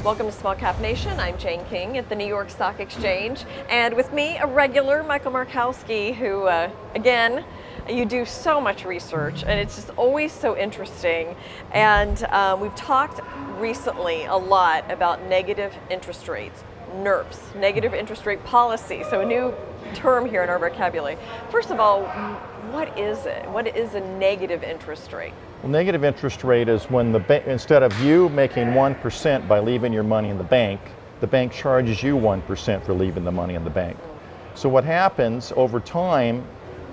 Welcome to Small Cap Nation. I'm Jane King at the New York Stock Exchange, and with me, a regular, Michael Markowski, who, again, you do so much research, and it's just always so interesting. And we've talked recently a lot about negative interest rates, NIRPs, negative interest rate policy, so a new term here in our vocabulary. First of all, what is it? What is a negative interest rate? Well, negative interest rate is when instead of you making 1% by leaving your money in the bank charges you 1% for leaving the money in the bank. So what happens over time,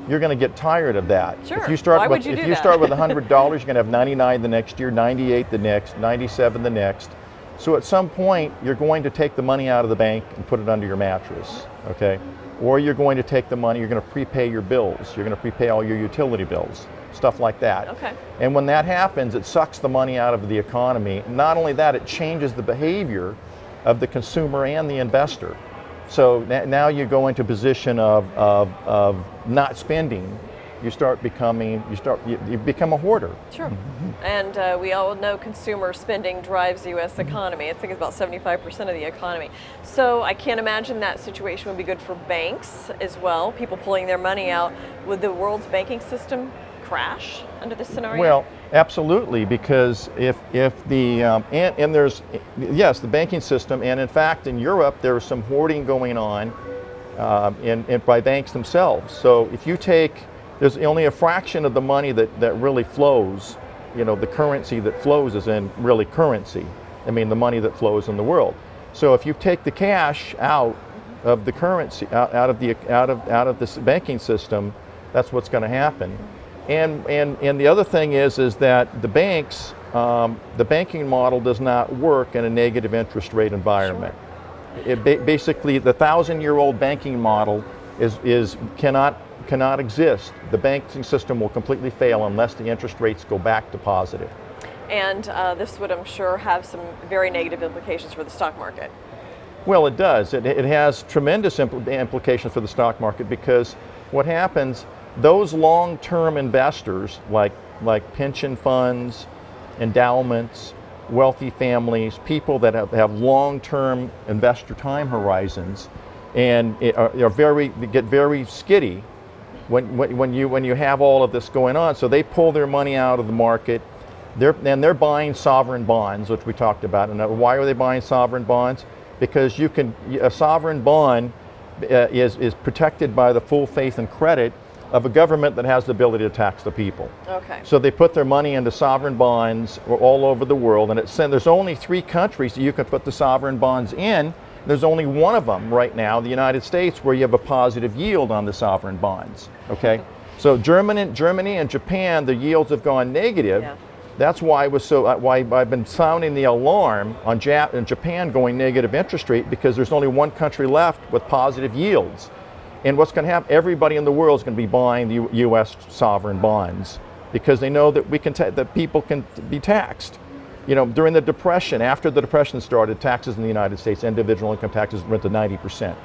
you're going to get tired of that. Sure. If you start Why with would you if do you that? start with $100, you're going to have 99 the next year, 98 the next, 97 the next. So at some point, you're going to take the money out of the bank and put it under your mattress, okay? Or you're going to take the money, you're going to prepay your bills. You're going to prepay all your utility bills, stuff like that. Okay. And when that happens, it sucks the money out of the economy. Not only that, it changes the behavior of the consumer and the investor. So now you go into a position of not spending. You become a hoarder. Sure. And we all know consumer spending drives the U.S. economy. I think it's about 75% of the economy. So I can't imagine that situation would be good for banks as well, people pulling their money out. Would the world's banking system crash under this scenario? Well, absolutely, because if the and there's yes, the banking system, and in fact in Europe there is some hoarding going on by banks themselves. So if you take, there's only a fraction of the money that really flows. You know, the currency that flows is in really currency. I mean, the money that flows in the world. So if you take the cash out of the currency, out of this banking system, that's what's going to happen. And the other thing is that the banks, the banking model does not work in a negative interest rate environment. Sure. Basically, the 1,000-year-old banking model cannot exist. The banking system will completely fail unless the interest rates go back to positive. And this would, I'm sure, have some very negative implications for the stock market. Well, it does. It has tremendous implications for the stock market, because what happens, those long-term investors like pension funds, endowments, wealthy families, people that have long-term investor time horizons, and get very skitty when you have all of this going on. So they pull their money out of the market. They're buying sovereign bonds, which we talked about. And why are they buying sovereign bonds? Because a sovereign bond is protected by the full faith and credit of a government that has the ability to tax the people. Okay. So they put their money into sovereign bonds all over the world, and there's only 3 countries that you can put the sovereign bonds in. There's only one of them right now, the United States, where you have a positive yield on the sovereign bonds. Okay. So Germany and Japan, the yields have gone negative. Yeah. That's why why I've been sounding the alarm on Japan going negative interest rate, because there's only one country left with positive yields. And what's going to happen? Everybody in the world is going to be buying the U.S. sovereign bonds, because they know that that people can be taxed. You know, during the Depression, after the Depression started, taxes in the United States, individual income taxes went to 90%.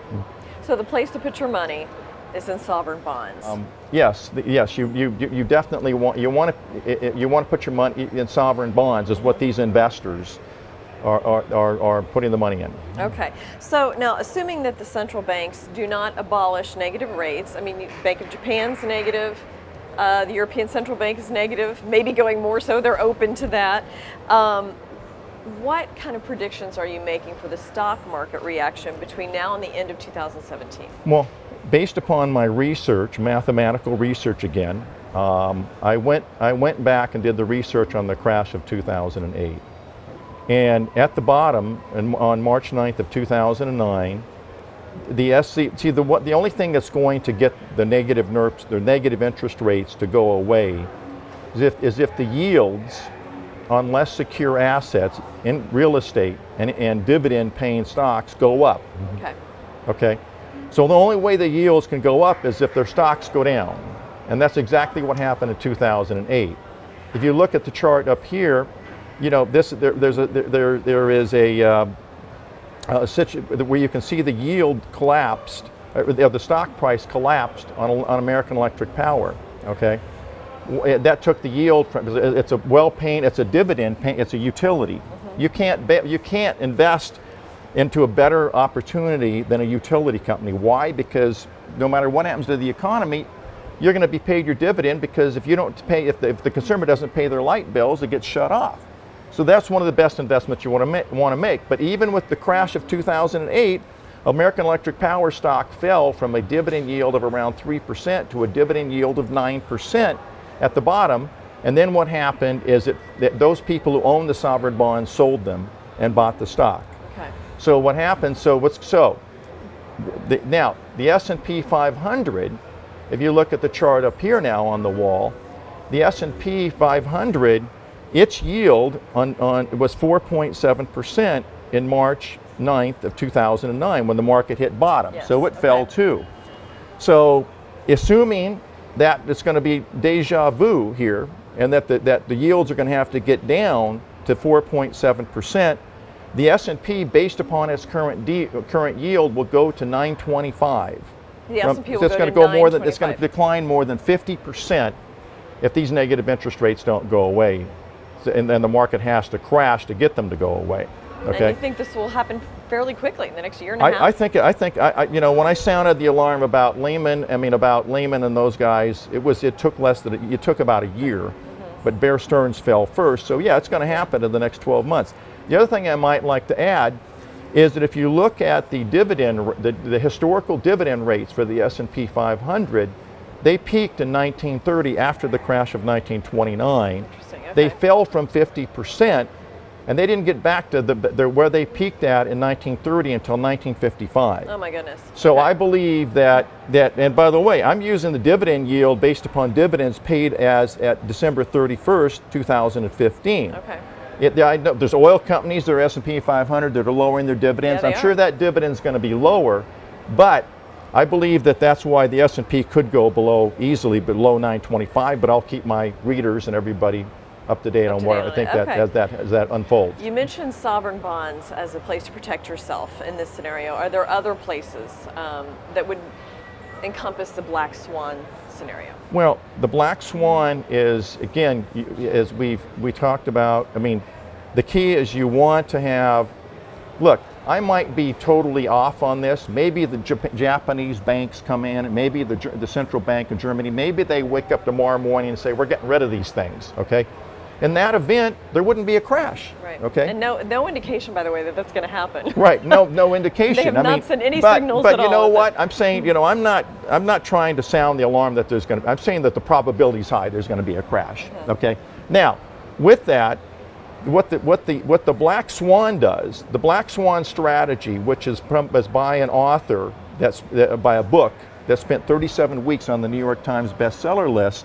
So the place to put your money is in sovereign bonds. Yes. You definitely want to put your money in sovereign bonds, is what these investors are putting the money in. Okay, so now assuming that the central banks do not abolish negative rates, I mean, Bank of Japan's negative, the European Central Bank is negative, maybe going more so, they're open to that. What kind of predictions are you making for the stock market reaction between now and the end of 2017? Well, based upon my research, mathematical research again, I went back and did the research on the crash of 2008. And at the bottom, on March 9th of 2009, the only thing that's going to get the negative NIRPs, the negative interest rates, to go away is if the yields on less secure assets in real estate and dividend-paying stocks go up. Okay. Okay. So the only way the yields can go up is if their stocks go down, and that's exactly what happened in 2008. If you look at the chart up here, you know, there is a situation where you can see the yield collapsed, the stock price collapsed on American Electric Power. Okay, that took the yield from, it's a well-paying, it's a dividend paying, it's a utility. You can't invest into a better opportunity than a utility company. Why? Because no matter what happens to the economy, you're going to be paid your dividend, because if you don't pay, if the consumer doesn't pay their light bills, it gets shut off. So that's one of the best investments you want to make. But even with the crash of 2008, American Electric Power stock fell from a dividend yield of around 3% to a dividend yield of 9% at the bottom. And then what happened is that those people who owned the sovereign bonds sold them and bought the stock. Okay. So what happened? Now the S&P 500. If you look at the chart up here now on the wall, the S&P 500, its yield was 4.7% in March 9th of 2009 when the market hit bottom. Yes. So it fell too. So assuming that it's going to be deja vu here, and that the yields are going to have to get down to 4.7%, the S&P, based upon its current yield, will go to 925. The S&P will it's go going to to go more than 925. it's going to decline more than 50% if these negative interest rates don't go away, and then the market has to crash to get them to go away. Okay. And you think this will happen fairly quickly in the next year and a half? I think when I sounded the alarm about Lehman, and those guys, it took about a year, but Bear Stearns fell first. So yeah, it's going to happen in the next 12 months. The other thing I might like to add is that if you look at the the historical dividend rates for the S&P 500, they peaked in 1930 after the crash of 1929. Interesting. Okay. They fell from 50%, and they didn't get back to where they peaked at in 1930 until 1955. Oh my goodness. So Okay. I believe that, and by the way, I'm using the dividend yield based upon dividends paid at December 31st, 2015. Okay. I know there's oil companies that are S&P 500 that are lowering their dividends. Yeah, I'm they sure are. that dividend's going to be lower, but I believe that's why the S&P could go easily below 925. But I'll keep my readers and everybody up to date on what I think Okay. as that unfolds. You mentioned sovereign bonds as a place to protect yourself in this scenario. Are there other places that would encompass the black swan scenario? Well, the black swan is, again, as we talked about, the key is you want to have, look, I might be totally off on this. Maybe the Japanese banks come in, maybe the central bank of Germany, maybe they wake up tomorrow morning and say, we're getting rid of these things, okay? In that event, there wouldn't be a crash, Right. okay? And no indication, by the way, that that's going to happen. Right, no indication. They have not sent any but, signals but at you all know of what? I'm saying, I'm not trying to sound the alarm that there's going to. I'm saying that the probability is high. There's going to be a crash. Mm-hmm. Okay. Now, with that, what the black swan does, the black swan strategy, which is by an author by a book that spent 37 weeks on the New York Times bestseller list,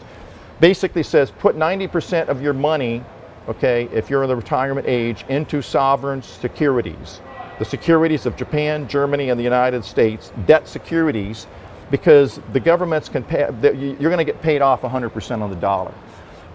basically says put 90% of your money, okay, if you're in the retirement age, into sovereign securities. The securities of Japan, Germany, and the United States, debt securities, because the governments can pay, you're going to get paid off 100% on the dollar.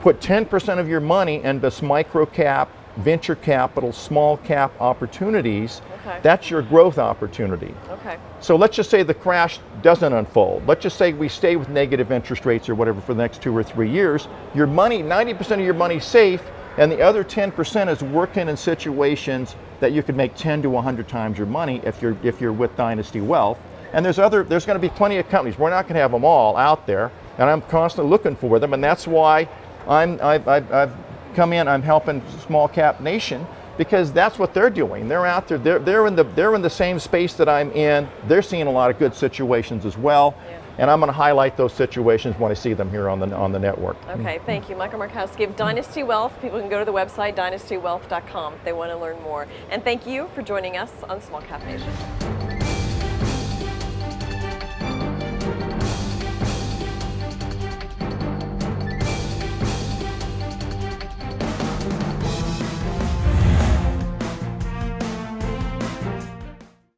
Put 10% of your money into micro cap, venture capital, small cap opportunities. Okay. That's your growth opportunity. Okay. So let's just say the crash doesn't unfold. Let's just say we stay with negative interest rates or whatever for the next 2 or 3 years. Your money, 90% of your money's safe, and the other 10% is working in situations that you could make 10 to 100 times your money if you're with Dynasty Wealth. And there's going to be plenty of companies. We're not going to have them all out there, and I'm constantly looking for them, and that's why I've come in. I'm helping Small Cap Nation, because that's what they're doing. They're out there. They're in the same space that I'm in. They're seeing a lot of good situations as well, and I'm going to highlight those situations when I see them here on the network. Okay, thank you. Michael Markowski of Dynasty Wealth. People can go to the website dynastywealth.com if they want to learn more. And thank you for joining us on Small Cap Nation.